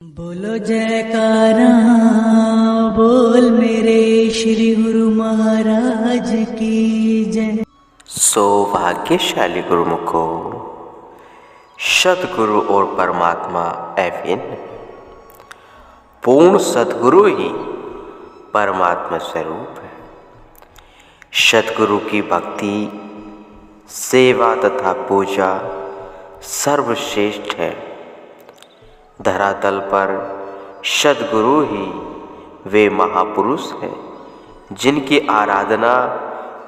बोलो जयकारा, बोल मेरे श्री गुरु महाराज की जय। सौभाग्यशाली गुरुमुखो, सदगुरु और परमात्मा एविन। पूर्ण सदगुरु ही परमात्मा स्वरूप है। सदगुरु की भक्ति, सेवा तथा पूजा सर्वश्रेष्ठ है। धरातल पर सदगुरु ही वे महापुरुष हैं जिनकी आराधना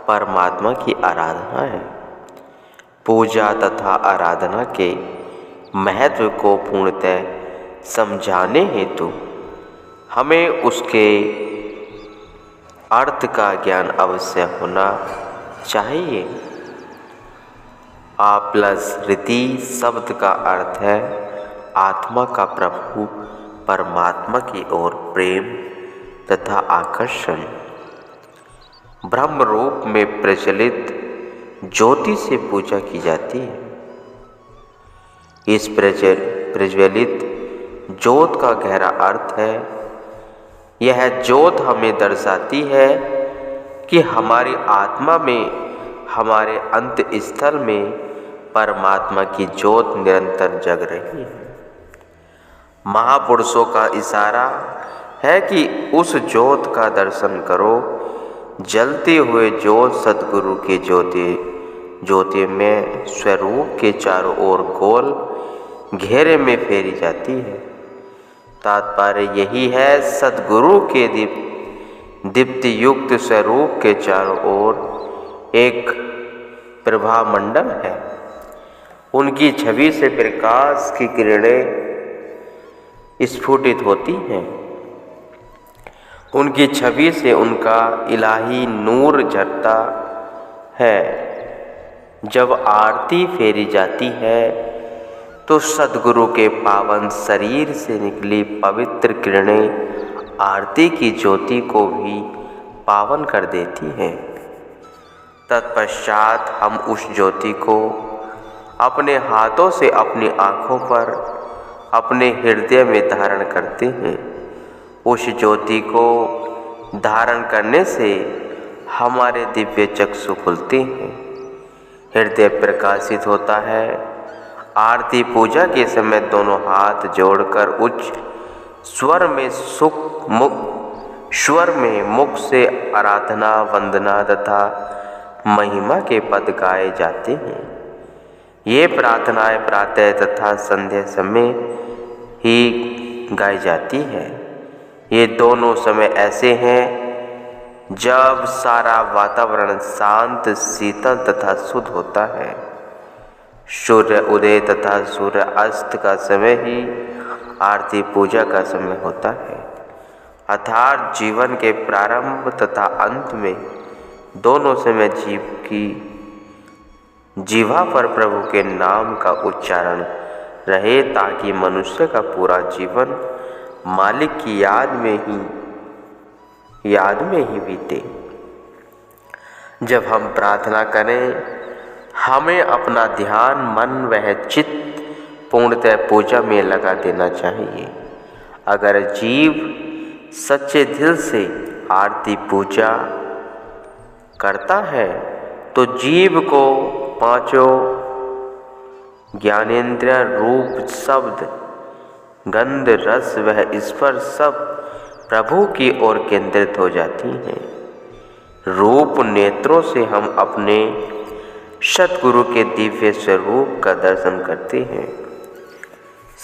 परमात्मा की आराधना है। पूजा तथा आराधना के महत्व को पूर्णतः समझाने हेतु हमें उसके अर्थ का ज्ञान अवश्य होना चाहिए। आ प्लस रीति शब्द का अर्थ है आत्मा का प्रभु परमात्मा की ओर प्रेम तथा आकर्षण। ब्रह्म रूप में प्रचलित ज्योति से पूजा की जाती है। इस प्रज्वलित ज्योत का गहरा अर्थ है, यह ज्योत हमें दर्शाती है कि हमारी आत्मा में, हमारे अंत स्थल में परमात्मा की ज्योत निरंतर जग रही है। महापुरुषों का इशारा है कि उस ज्योत का दर्शन करो। जलते हुए ज्योत सदगुरु के ज्योति में स्वरूप के चारों ओर गोल घेरे में फेरी जाती है। तात्पर्य यही है, सदगुरु के दीप्ति युक्त स्वरूप के चारों ओर एक प्रभा मंडल है। उनकी छवि से प्रकाश की किरणें स्फुटित होती हैं। उनकी छवि से उनका इलाही नूर झरता है। जब आरती फेरी जाती है तो सदगुरु के पावन शरीर से निकली पवित्र किरणें आरती की ज्योति को भी पावन कर देती हैं। तत्पश्चात हम उस ज्योति को अपने हाथों से अपनी आँखों पर, अपने हृदय में धारण करते हैं। उस ज्योति को धारण करने से हमारे दिव्य चक्षु खुलते हैं, हृदय प्रकाशित होता है। आरती पूजा के समय दोनों हाथ जोड़कर उच्च स्वर में मुख से आराधना, वंदना तथा महिमा के पद गाए जाते हैं। ये प्रार्थनाएं प्रातः तथा संध्या समय ही गाई जाती है। ये दोनों समय ऐसे हैं जब सारा वातावरण शांत, शीतल तथा शुद्ध होता है। सूर्य उदय तथा सूर्य अस्त का समय ही आरती पूजा का समय होता है। अर्थात जीवन के प्रारंभ तथा अंत में दोनों समय जीव की जीवा पर प्रभु के नाम का उच्चारण रहे, ताकि मनुष्य का पूरा जीवन मालिक की याद में ही बीते। जब हम प्रार्थना करें, हमें अपना ध्यान, मन वह चित्त पूर्णतः पूजा में लगा देना चाहिए। अगर जीव सच्चे दिल से आरती पूजा करता है तो जीव को पांचों ज्ञानेंद्रिय रूप, शब्द, गंध, रस वह स्पर्श सब प्रभु की ओर केंद्रित हो जाती हैं। रूप नेत्रों से हम अपने सतगुरु के दिव्य स्वरूप का दर्शन करते हैं।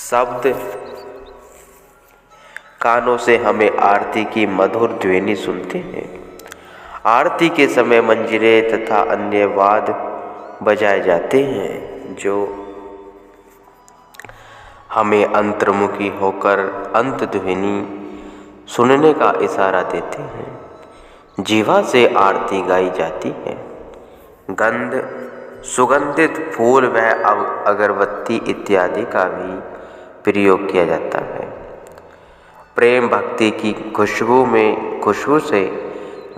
शब्द कानों से हमें आरती की मधुर ध्वनि सुनते हैं। आरती के समय मंजीरे तथा अन्य वाद्य बजाए जाते हैं जो हमें अंतर्मुखी होकर अंत ध्वनि सुनने का इशारा देते हैं। जीवा से आरती गाई जाती है। गंध, सुगंधित फूल व अगरबत्ती इत्यादि का भी प्रयोग किया जाता है। प्रेम भक्ति की खुशबू से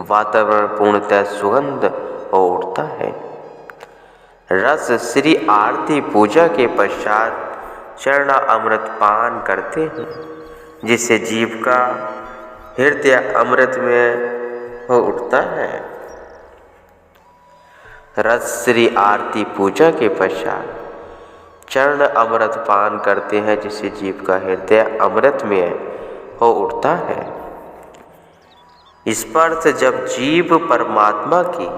वातावरण पूर्णतः सुगंध हो उठता है। रस श्री आरती पूजा के पश्चात चरण अमृत पान करते हैं, जिससे जीव का हृदय अमृत में हो उठता है। रस श्री आरती पूजा के पश्चात चरण अमृत पान करते हैं, जिससे जीव का हृदय अमृत में हो उठता है। स्पर्श जब जीव परमात्मा की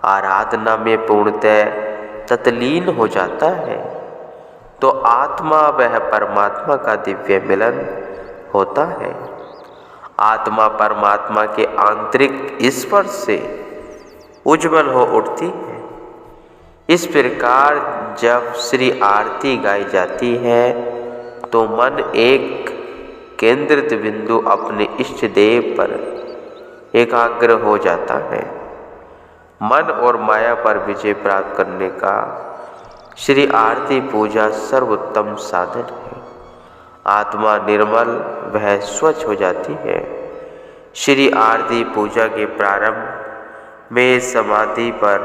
आराधना में पूर्णतः तल्लीन हो जाता है, तो आत्मा वह परमात्मा का दिव्य मिलन होता है। आत्मा परमात्मा के आंतरिक स्पर्श से उज्जवल हो उठती है। इस प्रकार जब श्री आरती गाई जाती है, तो मन एक केंद्रित बिंदु अपने इष्ट देव पर एकाग्र हो जाता है। मन और माया पर विजय प्राप्त करने का श्री आरती पूजा सर्वोत्तम साधन है। आत्मा निर्मल वह स्वच्छ हो जाती है। श्री आरती पूजा के प्रारंभ में समाधि पर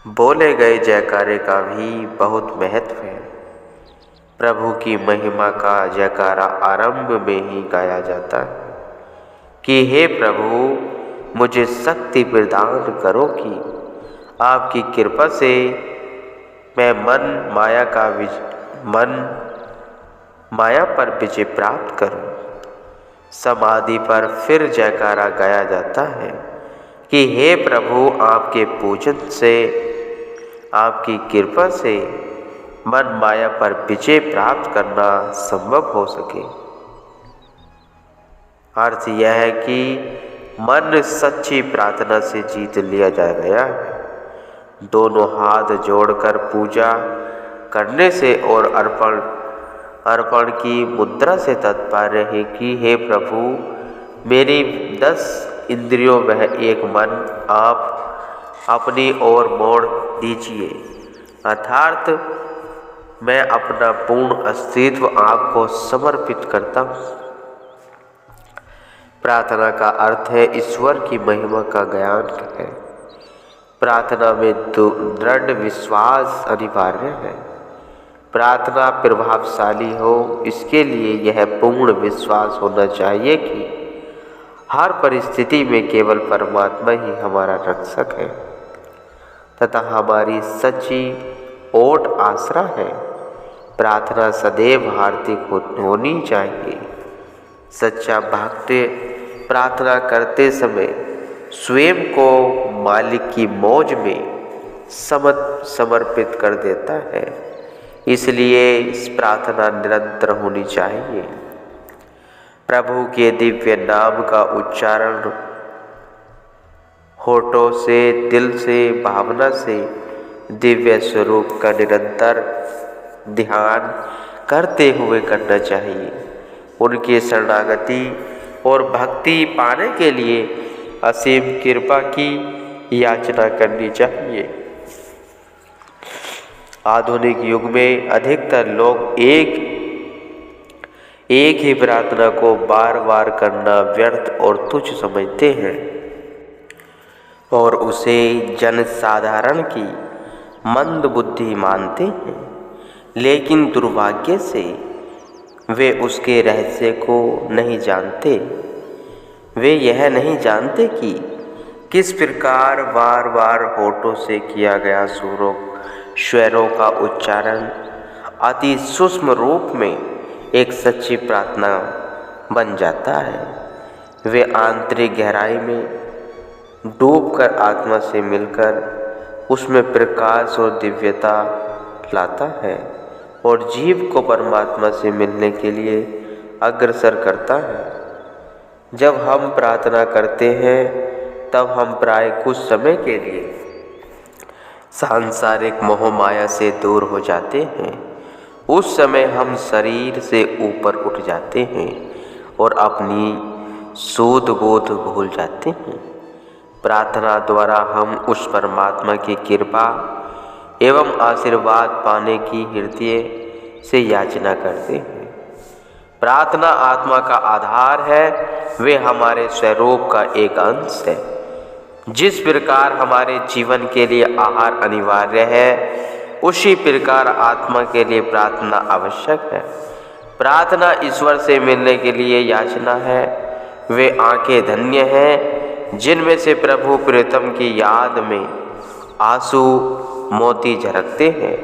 बोले गए जयकारे का भी बहुत महत्व है। प्रभु की महिमा का जयकारा आरंभ में ही गाया जाता है कि हे प्रभु, मुझे शक्ति प्रदान करो कि आपकी कृपा से मैं माया पर विजय प्राप्त करूं। समाधि पर फिर जयकारा गाया जाता है कि हे प्रभु, आपके पूजन से, आपकी कृपा से मन माया पर विजय प्राप्त करना संभव हो सके। अर्थ यह है कि मन सच्ची प्रार्थना से जीत लिया जा गया है। दोनों हाथ जोड़कर पूजा करने से और अर्पण की मुद्रा से तात्पर्य है कि हे प्रभु, मेरी 10 इंद्रियों वह एक मन आप अपनी ओर मोड़ दीजिए, अर्थात मैं अपना पूर्ण अस्तित्व आपको समर्पित करता हूँ। प्रार्थना का अर्थ है ईश्वर की महिमा का ज्ञान है। प्रार्थना में दृढ़ विश्वास अनिवार्य है। प्रार्थना प्रभावशाली हो, इसके लिए यह पूर्ण विश्वास होना चाहिए कि हर परिस्थिति में केवल परमात्मा ही हमारा रक्षक है तथा हमारी सच्ची ओट आसरा है। प्रार्थना सदैव हार्दिक होनी चाहिए। सच्चा भक्त प्रार्थना करते समय स्वयं को मालिक की मौज में समर्पित कर देता है। इसलिए इस प्रार्थना निरंतर होनी चाहिए। प्रभु के दिव्य नाम का उच्चारण होठों से, दिल से, भावना से दिव्य स्वरूप का निरंतर ध्यान करते हुए करना चाहिए। उनकी शरणागति और भक्ति पाने के लिए असीम कृपा की याचना करनी चाहिए। आधुनिक युग में अधिकतर लोग एक ही प्रार्थना को बार बार करना व्यर्थ और तुच्छ समझते हैं और उसे जनसाधारण की मंद बुद्धि मानते हैं, लेकिन दुर्भाग्य से वे उसके रहस्य को नहीं जानते। वे यह नहीं जानते कि किस प्रकार बार बार होठों से किया गया स्वरों का उच्चारण अति सूक्ष्म रूप में एक सच्ची प्रार्थना बन जाता है। वे आंतरिक गहराई में डूबकर आत्मा से मिलकर उसमें प्रकाश और दिव्यता लाता है और जीव को परमात्मा से मिलने के लिए अग्रसर करता है। जब हम प्रार्थना करते हैं तब हम प्राय कुछ समय के लिए सांसारिक मोह माया से दूर हो जाते हैं। उस समय हम शरीर से ऊपर उठ जाते हैं और अपनी सूध बोध भूल जाते हैं। प्रार्थना द्वारा हम उस परमात्मा की कृपा एवं आशीर्वाद पाने की हृदय से याचना करते हैं। प्रार्थना आत्मा का आधार है, वे हमारे स्वरूप का एक अंश है। जिस प्रकार हमारे जीवन के लिए आहार अनिवार्य है, उसी प्रकार आत्मा के लिए प्रार्थना आवश्यक है। प्रार्थना ईश्वर से मिलने के लिए याचना है। वे आंखें धन्य हैं जिनमें से प्रभु प्रियतम की याद में आंसू मोती झलकते हैं।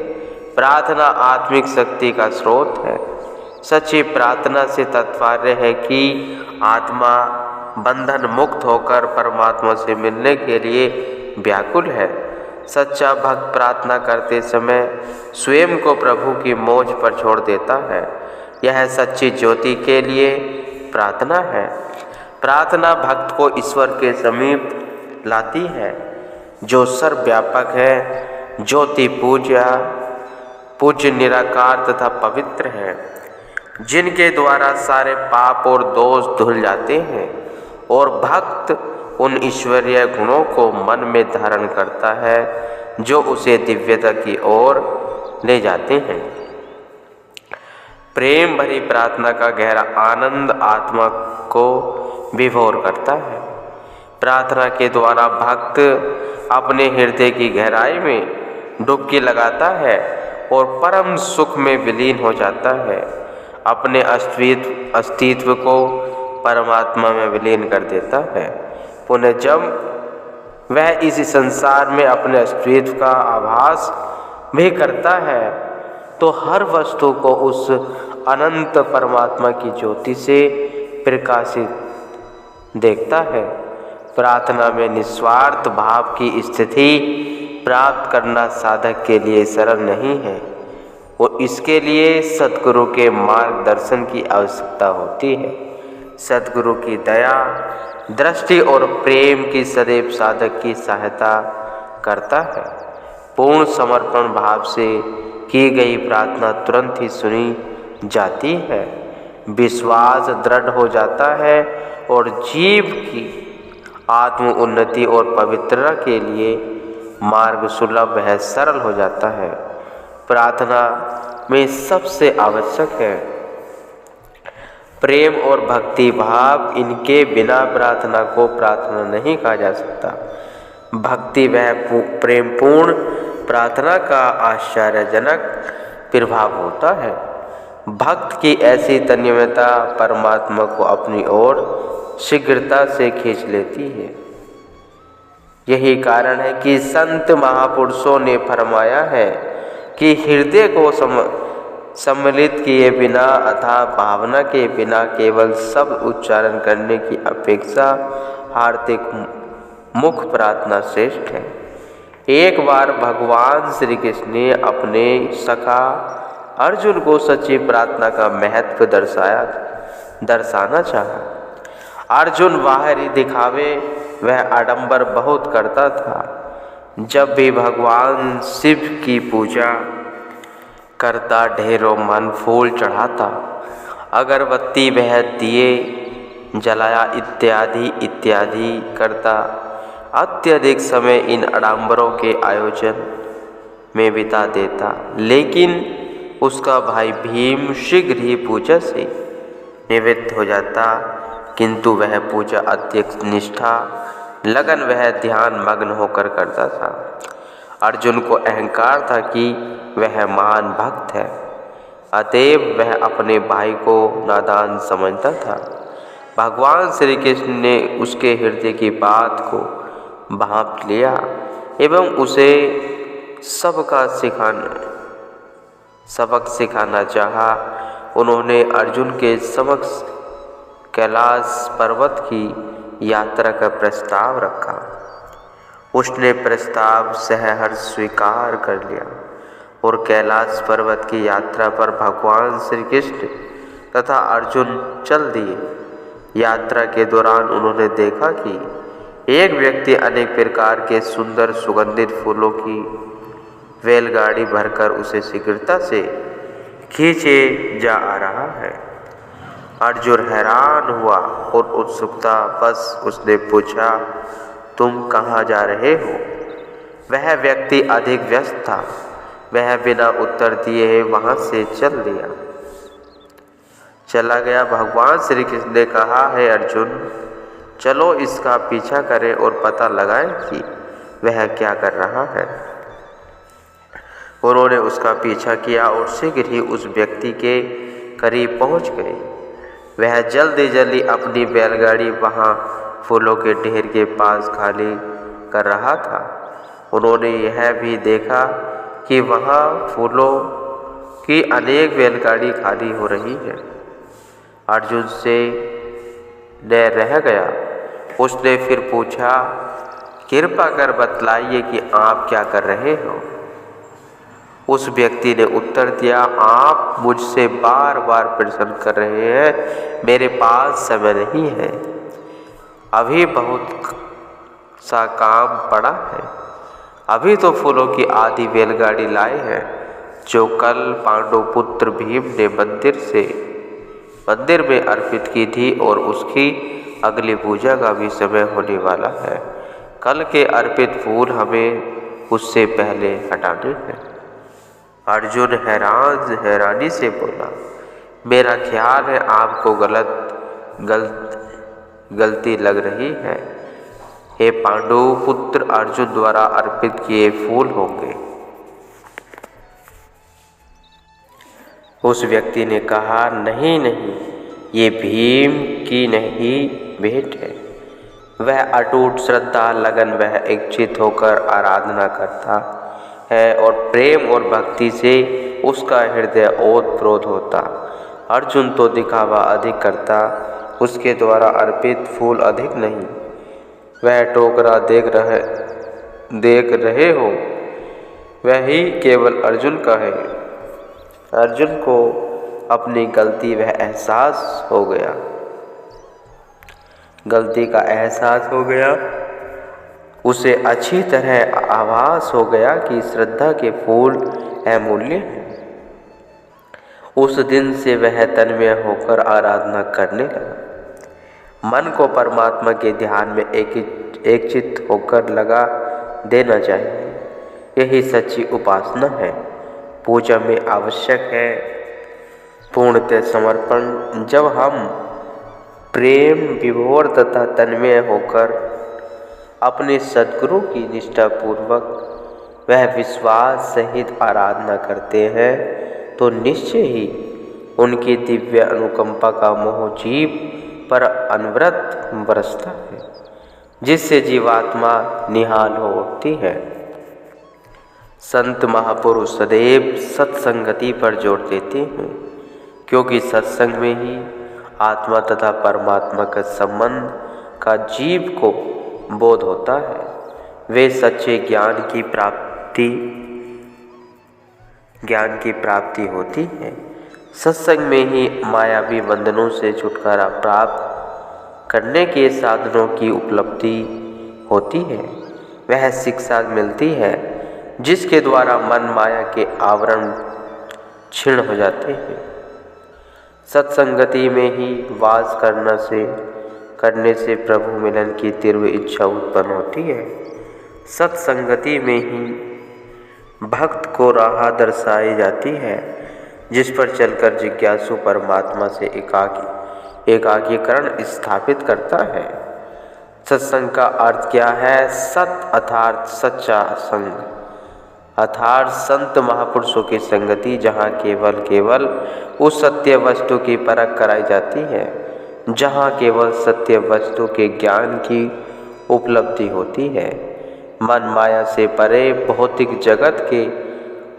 प्रार्थना आत्मिक शक्ति का स्रोत है। सच्ची प्रार्थना से तात्पर्य है कि आत्मा बंधन मुक्त होकर परमात्मा से मिलने के लिए व्याकुल है। सच्चा भक्त प्रार्थना करते समय स्वयं को प्रभु की मोज पर छोड़ देता है। यह सच्ची ज्योति के लिए प्रार्थना है। प्रार्थना भक्त को ईश्वर के समीप लाती है, जो सर्वव्यापक है, ज्योति पूज्य निराकार तथा पवित्र है, जिनके द्वारा सारे पाप और दोष धुल जाते हैं। और भक्त उन ईश्वरीय गुणों को मन में धारण करता है जो उसे दिव्यता की ओर ले जाते हैं। प्रेम भरी प्रार्थना का गहरा आनंद आत्मा को विभोर करता है। प्रार्थना के द्वारा भक्त अपने हृदय की गहराई में डुबकी लगाता है और परम सुख में विलीन हो जाता है। अपने अस्तित्व को परमात्मा में विलीन कर देता है। पुनः जब वह इस संसार में अपने अस्तित्व का आभास भी करता है तो हर वस्तु को उस अनंत परमात्मा की ज्योति से प्रकाशित देखता है। प्रार्थना में निस्वार्थ भाव की स्थिति प्राप्त करना साधक के लिए सरल नहीं है और इसके लिए सद्गुरु के मार्गदर्शन की आवश्यकता होती है। सद्गुरु की दया, दृष्टि और प्रेम की सदैव साधक की सहायता करता है। पूर्ण समर्पण भाव से की गई प्रार्थना तुरंत ही सुनी जाती है। विश्वास दृढ़ हो जाता है और जीव की आत्म उन्नति और पवित्रता के लिए मार्ग सुलभ है, सरल हो जाता है। प्रार्थना में सबसे आवश्यक है प्रेम और भक्ति भाव। इनके बिना प्रार्थना को प्रार्थना नहीं कहा जा सकता। भक्ति वह प्रेमपूर्ण प्रार्थना का आश्चर्यजनक प्रभाव होता है। भक्त की ऐसी तन्मयता परमात्मा को अपनी ओर शीघ्रता से खींच लेती है। यही कारण है कि संत महापुरुषों ने फरमाया है कि हृदय को सम्मिलित किए बिना अथवा भावना के बिना केवल शब्द उच्चारण करने की अपेक्षा हार्दिक मुख प्रार्थना श्रेष्ठ है। एक बार भगवान श्री कृष्ण ने अपने सखा अर्जुन को सच्ची प्रार्थना का महत्व दर्शाना चाहा। अर्जुन बाहरी दिखावे वह आडंबर बहुत करता था। जब भी भगवान शिव की पूजा करता, ढेरों मन फूल चढ़ाता, अगरबत्ती वह दिए जलाया इत्यादि करता, अत्यधिक समय इन आडंबरों के आयोजन में बिता देता। लेकिन उसका भाई भीम शीघ्र ही पूजा से निवृत्त हो जाता, किंतु वह पूजा अत्यधिक निष्ठा लगन वह ध्यान मग्न होकर करता था। अर्जुन को अहंकार था कि वह महान भक्त है, अतएव वह अपने भाई को नादान समझता था। भगवान श्री कृष्ण ने उसके हृदय की बात को भांप लिया एवं उसे सबक सिखाना चाहा। उन्होंने अर्जुन के समक्ष कैलाश पर्वत की यात्रा का प्रस्ताव रखा। उसने प्रस्ताव सहर्ष स्वीकार कर लिया और कैलाश पर्वत की यात्रा पर भगवान श्री कृष्ण तथा अर्जुन चल दिए। यात्रा के दौरान उन्होंने देखा कि एक व्यक्ति अनेक प्रकार के सुंदर सुगंधित फूलों की बैलगाड़ी भरकर उसे शीघ्रता से खींचे जा आ रहा है। अर्जुन हैरान हुआ और उत्सुकता बस उसने पूछा, तुम कहाँ जा रहे हो? वह व्यक्ति अधिक व्यस्त था। वह बिना उत्तर दिए वहाँ से चला गया। भगवान श्री कृष्ण ने कहा, है अर्जुन, चलो इसका पीछा करें और पता लगाएं कि वह क्या कर रहा है। उन्होंने उसका पीछा किया और शीघ्र ही उस व्यक्ति के करीब पहुंच गए। वह जल्दी जल्दी अपनी बैलगाड़ी वहां फूलों के ढेर के पास खाली कर रहा था। उन्होंने यह भी देखा कि वहां फूलों की अनेक बैलगाड़ी खाली हो रही है। अर्जुन से न रह गया। उसने फिर पूछा, कृपा कर बतलाइए कि आप क्या कर रहे हो। उस व्यक्ति ने उत्तर दिया, आप मुझसे बार बार प्रश्न कर रहे हैं, मेरे पास समय नहीं है, अभी बहुत सा काम पड़ा है। अभी तो फूलों की आधी बैलगाड़ी लाए हैं जो कल पांडु पुत्र भीम ने मंदिर में अर्पित की थी और उसकी अगली पूजा का भी समय होने वाला है। कल के अर्पित फूल हमें उससे पहले हटाने हैं। अर्जुन हैरानी से बोला, मेरा ख्याल है आपको गलती लग रही है। हे पांडु पुत्र, अर्जुन द्वारा अर्पित किए फूल होंगे। उस व्यक्ति ने कहा, नहीं नहीं, ये भीम की नहीं भेंट है। वह अटूट श्रद्धा लगन वह इच्छित होकर आराधना करता है और प्रेम और भक्ति से उसका हृदय ओतप्रोत होता। अर्जुन तो दिखावा अधिक करता, उसके द्वारा अर्पित फूल अधिक नहीं। वह टोकरा देख रहे हो, वही केवल अर्जुन का है। अर्जुन को अपनी गलती का एहसास हो गया। उसे अच्छी तरह आभास हो गया कि श्रद्धा के फूल अमूल्य हैं। उस दिन से वह तन्मय होकर आराधना करने लगा। मन को परमात्मा के ध्यान में एकचित्त होकर लगा देना चाहिए। यही सच्ची उपासना है। पूजा में आवश्यक है पूर्णतः समर्पण। जब हम प्रेम विभोर तथा तन्मय होकर अपने सद्गुरु की निष्ठा पूर्वक वह विश्वास सहित आराधना करते हैं तो निश्चय ही उनकी दिव्य अनुकंपा का मोह जीव पर अनवरत बरसता है, जिससे जीवात्मा निहाल हो उठती है। संत महापुरुष सदैव सत्संगति पर जोर देते हैं, क्योंकि सत्संग में ही आत्मा तथा परमात्मा के संबंध का जीव को बोध होता है। वे सच्चे ज्ञान की प्राप्ति होती है। सत्संग में ही मायावी बंधनों से छुटकारा प्राप्त करने के साधनों की उपलब्धि होती है। वह शिक्षा मिलती है जिसके द्वारा मन माया के आवरण क्षीण हो जाते हैं। सत्संगति में ही वास करने से प्रभु मिलन की तीव्र इच्छा उत्पन्न होती है। सत्संगति में ही भक्त को राह दर्शाई जाती है, जिस पर चलकर जिज्ञासु परमात्मा से एकाकीकरण स्थापित करता है। सत्संग का अर्थ क्या है? सत अर्थात सच्चा संग, अर्थात संत महापुरुषों की संगति, जहाँ केवल उस सत्य वस्तु की परख कराई जाती है, जहाँ केवल सत्य वस्तु के ज्ञान की उपलब्धि होती है। मन माया से परे, भौतिक जगत के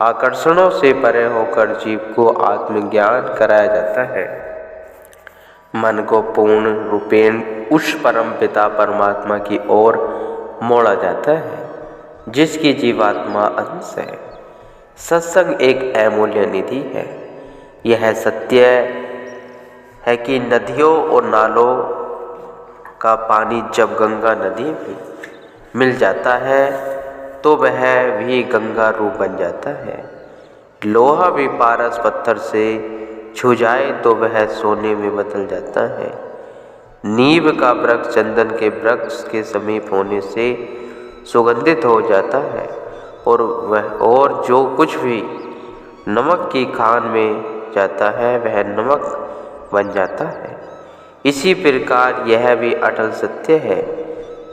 आकर्षणों से परे होकर जीव को आत्मज्ञान कराया जाता है। मन को पूर्ण रूपेण उस परम पिता परमात्मा की ओर मोड़ा जाता है, जिसकी जीवात्मा अंश है। सत्संग एक अमूल्य निधि है। यह सत्य है कि नदियों और नालों का पानी जब गंगा नदी में मिल जाता है तो वह भी गंगा रूप बन जाता है। लोहा भी पारस पत्थर से छू जाए तो वह सोने में बदल जाता है। नीम का वृक्ष चंदन के वृक्ष के समीप होने से सुगंधित हो जाता है और जो कुछ भी नमक की खान में जाता है वह नमक बन जाता है। इसी प्रकार यह भी अटल सत्य है।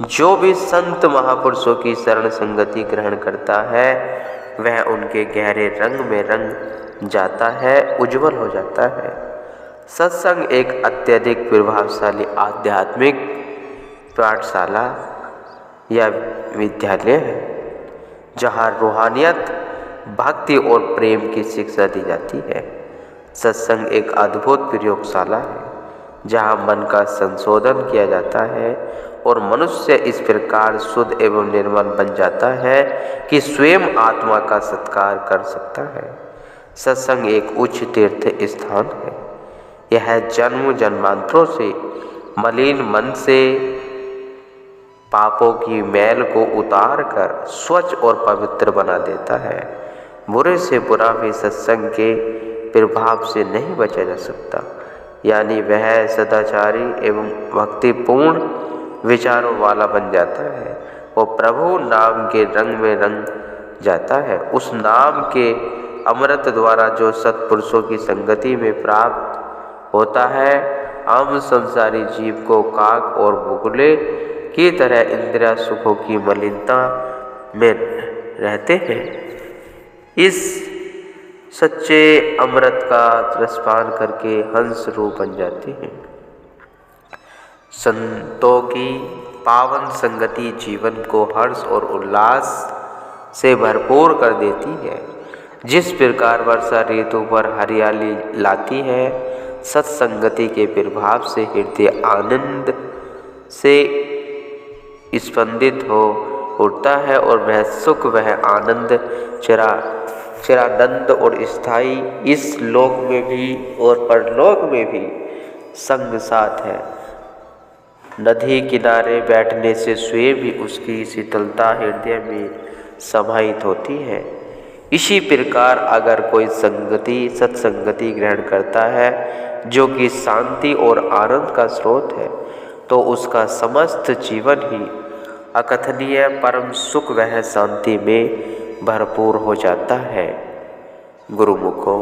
जो भी संत महापुरुषों की शरण संगति ग्रहण करता है वह उनके गहरे रंग में रंग जाता है, उज्जवल हो जाता है। सत्संग एक अत्यधिक प्रभावशाली आध्यात्मिक पाठशाला या विद्यालय है, जहाँ रूहानियत, भक्ति और प्रेम की शिक्षा दी जाती है। सत्संग एक अद्भुत प्रयोगशाला है, जहाँ मन का संशोधन किया जाता है और मनुष्य इस प्रकार शुद्ध एवं निर्मल बन जाता है कि स्वयं आत्मा का सत्कार कर सकता है। सत्संग एक उच्च तीर्थ स्थान है। यह जन्म जन्मांतरों से मलिन मन से पापों की मैल को उतार कर स्वच्छ और पवित्र बना देता है। बुरे से बुरा भी सत्संग के प्रभाव से नहीं बचा जा सकता, यानी वह सदाचारी एवं भक्तिपूर्ण विचारों वाला बन जाता है। वो प्रभु नाम के रंग में रंग जाता है। उस नाम के अमृत द्वारा जो सत्पुरुषों की संगति में प्राप्त होता है, आम संसारी जीव को काक और बुगले की तरह इंद्रिय सुखों की मलिनता में रहते हैं। इस सच्चे अमृत का रसपान करके हंस रूप बन जाते हैं। संतों की पावन संगति जीवन को हर्ष और उल्लास से भरपूर कर देती है। जिस प्रकार वर्षा ऋतु पर हरियाली लाती है, सत्संगति के प्रभाव से हृदय आनंद से स्पंदित हो उठता है और वह सुख, वह आनंद चिरानंद और स्थायी इस लोक में भी और परलोक में भी संग साथ है। नदी किनारे बैठने से स्वयं भी उसकी शीतलता हृदय में समाहित होती है। इसी प्रकार अगर कोई सत्संगति ग्रहण करता है, जो कि शांति और आनंद का स्रोत है, तो उसका समस्त जीवन ही अकथनीय परम सुख वह शांति में भरपूर हो जाता है। गुरुमुखो।